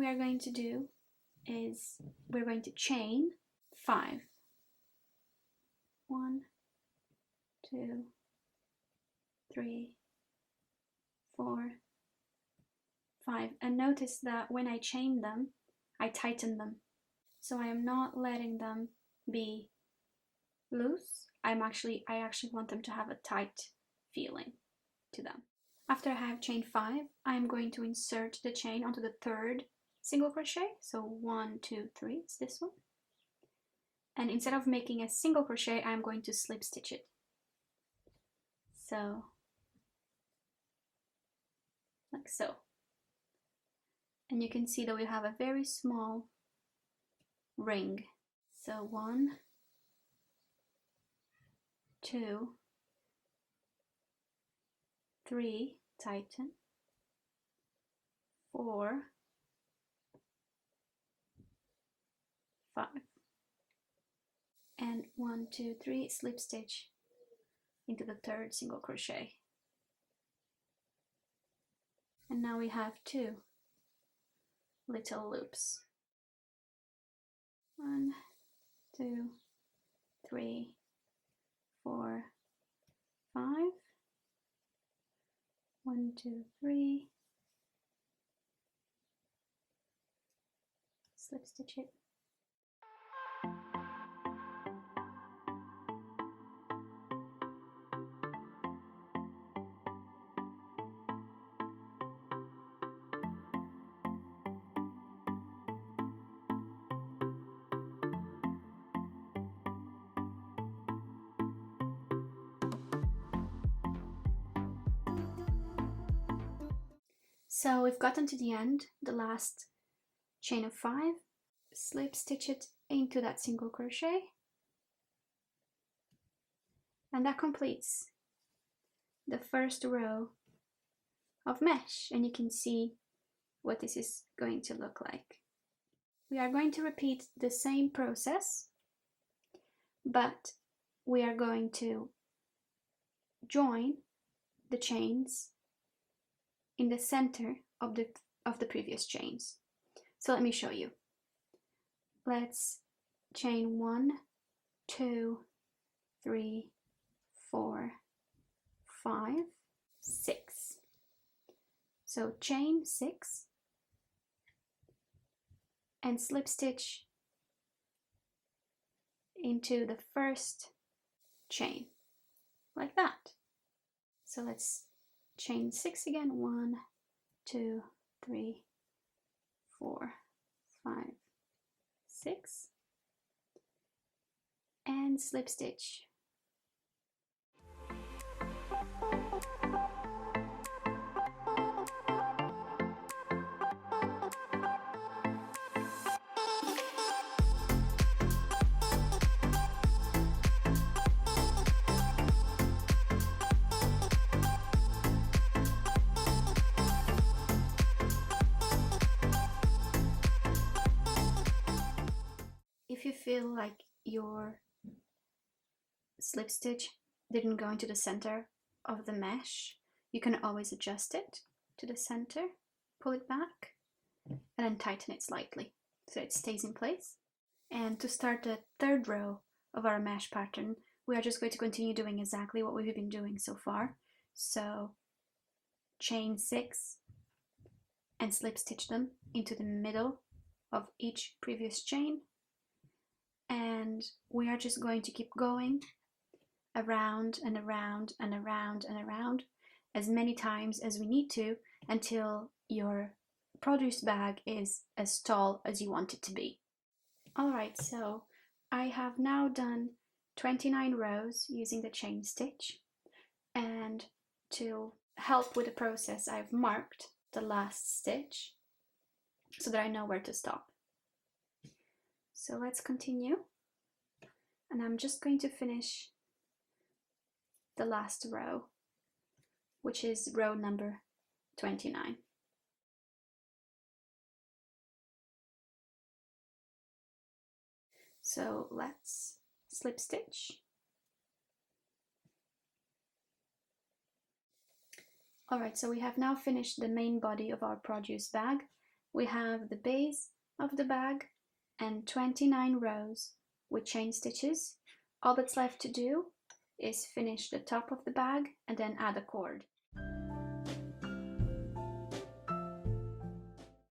we are going to do is we're going to chain 5. 1, 2, 3, 4, 5. And notice that when I chain them, I tighten them. So I am not letting them be loose. I actually want them to have a tight feeling to them. After I have chained 5, I'm going to insert the chain onto the 3rd single crochet. So 1, 2, 3, it's this one. And instead of making a single crochet, I'm going to slip stitch it. So, like so. And you can see that we have a very small ring. So 1, 2, 3, tighten, 4, 5, and 1, 2, 3, slip stitch into the 3rd single crochet. And now we have 2 little loops. 1, 2, 3, 4, 5. 1, 2, 3. Slip stitch it. So we've gotten to the end, the last chain of 5, slip stitch it into that single crochet, and that completes the first row of mesh, and you can see what this is going to look like. We are going to repeat the same process, but we are going to join the chains in the center of the previous chains. So let me show you. Let's chain 1, 2, 3, 4, 5, 6. So chain 6 and slip stitch into the first chain, like that. So let's chain 6 again. 1, 2, 3, 4, 5, 6, and slip stitch. If you feel like your slip stitch didn't go into the center of the mesh, you can always adjust it to the center, pull it back, and then tighten it slightly so it stays in place. And to start the 3rd row of our mesh pattern, we are just going to continue doing exactly what we've been doing so far. So chain 6 and slip stitch them into the middle of each previous chain. And we are just going to keep going around and around and around and around as many times as we need to until your produce bag is as tall as you want it to be. Alright, so I have now done 29 rows using the chain stitch, and to help with the process I've marked the last stitch so that I know where to stop. So let's continue, and I'm just going to finish the last row, which is row number 29. So let's slip stitch. Alright, so we have now finished the main body of our produce bag, we have the base of the bag and 29 rows with chain stitches. All that's left to do is finish the top of the bag and then add a cord.